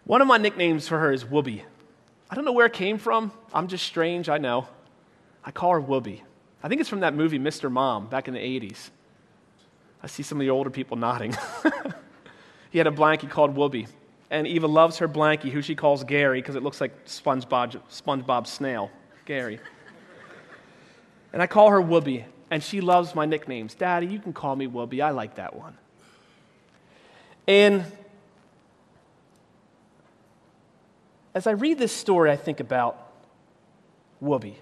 One of my nicknames for her is Whoopi. I don't know where it came from. I'm just strange, I know. I call her Whoopi. I think it's from that movie, Mr. Mom, back in the 80s. I see some of the older people nodding. He had a blankie called Whoopi. And Eva loves her blankie, who she calls Gary, because it looks like SpongeBob's snail, Gary. And I call her Whoopi, and she loves my nicknames. Daddy, you can call me Whoopi. I like that one. And as I read this story, I think about Whoopi.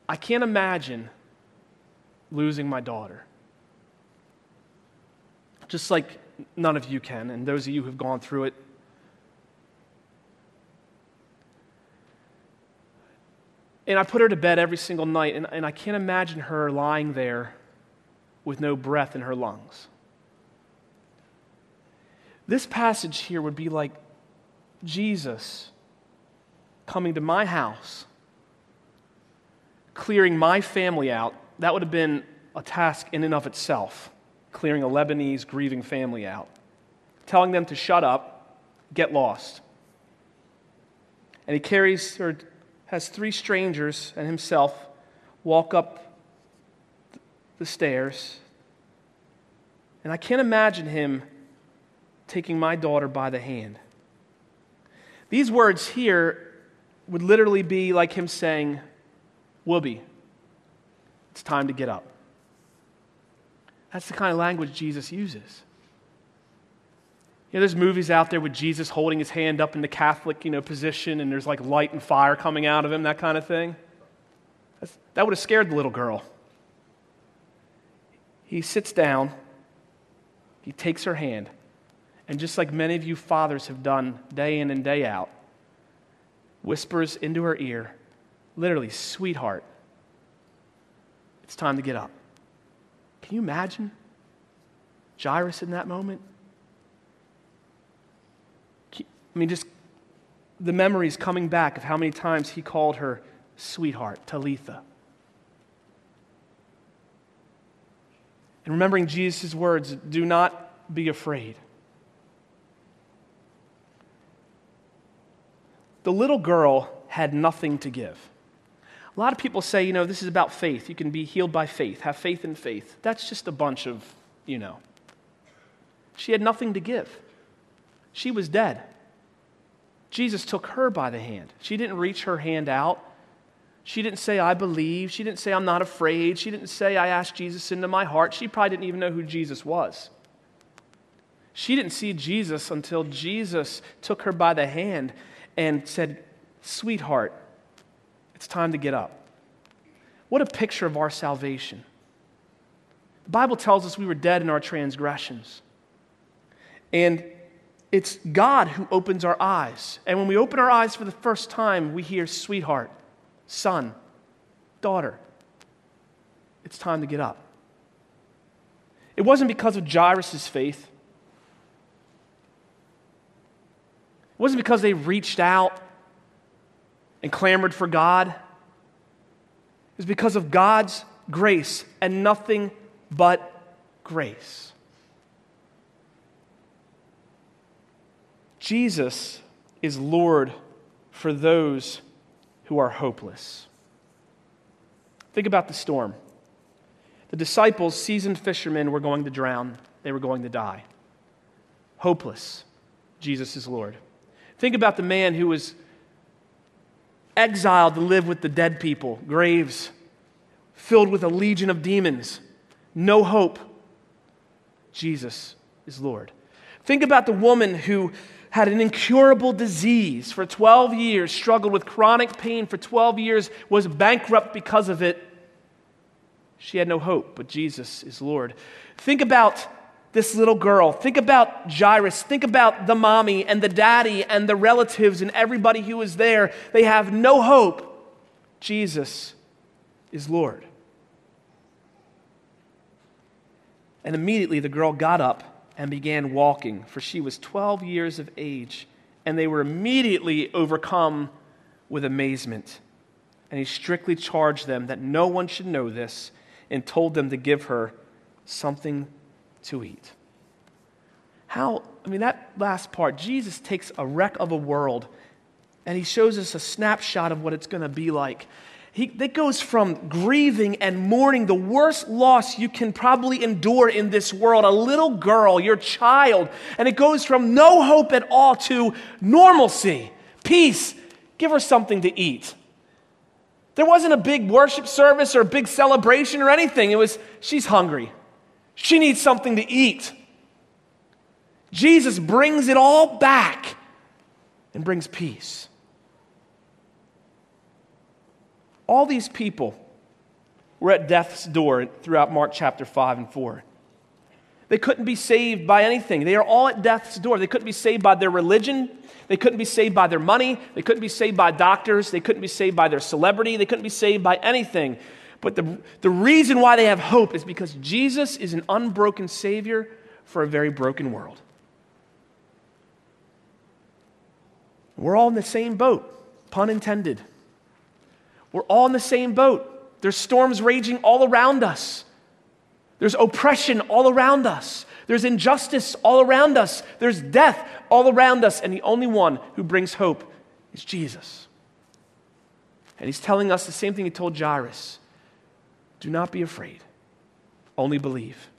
I can't imagine losing my daughter. Just like none of you can, and those of you who've gone through it. And I put her to bed every single night, and I can't imagine her lying there with no breath in her lungs. This passage here would be like Jesus coming to my house, clearing my family out. That would have been a task in and of itself, clearing a Lebanese grieving family out, telling them to shut up, get lost. And he carries, or has 3 strangers and himself walk up the stairs. And I can't imagine him taking my daughter by the hand. These words here would literally be like him saying, Whoopi, it's time to get up. That's the kind of language Jesus uses. There's movies out there with Jesus holding his hand up in the Catholic, position, and there's like light and fire coming out of him, that kind of thing. That would have scared the little girl. He sits down, he takes her hand, and just like many of you fathers have done day in and day out, whispers into her ear, literally, sweetheart, it's time to get up. Can you imagine Jairus in that moment? Just the memories coming back of how many times he called her sweetheart, Talitha. And remembering Jesus' words, do not be afraid. The little girl had nothing to give. A lot of people say, this is about faith. You can be healed by faith. Have faith in faith. That's just a bunch of, She had nothing to give. She was dead. Jesus took her by the hand. She didn't reach her hand out. She didn't say, I believe. She didn't say, I'm not afraid. She didn't say, I asked Jesus into my heart. She probably didn't even know who Jesus was. She didn't see Jesus until Jesus took her by the hand and said, sweetheart, it's time to get up. What a picture of our salvation. The Bible tells us we were dead in our transgressions. And it's God who opens our eyes. And when we open our eyes for the first time, we hear, sweetheart, son, daughter, it's time to get up. It wasn't because of Jairus' faith. It wasn't because they reached out and clamored for God. It was because of God's grace and nothing but grace. Jesus is Lord for those who are hopeless. Think about the storm. The disciples, seasoned fishermen, were going to drown. They were going to die. Hopeless. Jesus is Lord. Think about the man who was exiled to live with the dead people, graves, filled with a legion of demons. No hope. Jesus is Lord. Think about the woman who had an incurable disease for 12 years, struggled with chronic pain for 12 years, was bankrupt because of it. She had no hope, but Jesus is Lord. Think about this little girl. Think about Jairus. Think about the mommy and the daddy and the relatives and everybody who was there. They have no hope. Jesus is Lord. And immediately the girl got up and began walking, for she was 12 years of age. And they were immediately overcome with amazement. And he strictly charged them that no one should know this, and told them to give her something to eat. That last part, Jesus takes a wreck of a world and he shows us a snapshot of what it's going to be like. It goes from grieving and mourning the worst loss you can probably endure in this world, a little girl, your child, and it goes from no hope at all to normalcy, peace. Give her something to eat. There wasn't a big worship service or a big celebration or anything. It was, she's hungry. She needs something to eat. Jesus brings it all back and brings peace. All these people were at death's door throughout Mark chapter 5 and 4. They couldn't be saved by anything. They are all at death's door. They couldn't be saved by their religion. They couldn't be saved by their money. They couldn't be saved by doctors. They couldn't be saved by their celebrity. They couldn't be saved by anything. But the reason why they have hope is because Jesus is an unbroken Savior for a very broken world. We're all in the same boat, pun intended. We're all in the same boat. There's storms raging all around us. There's oppression all around us. There's injustice all around us. There's death all around us. And the only one who brings hope is Jesus. And he's telling us the same thing he told Jairus. Do not be afraid. Only believe.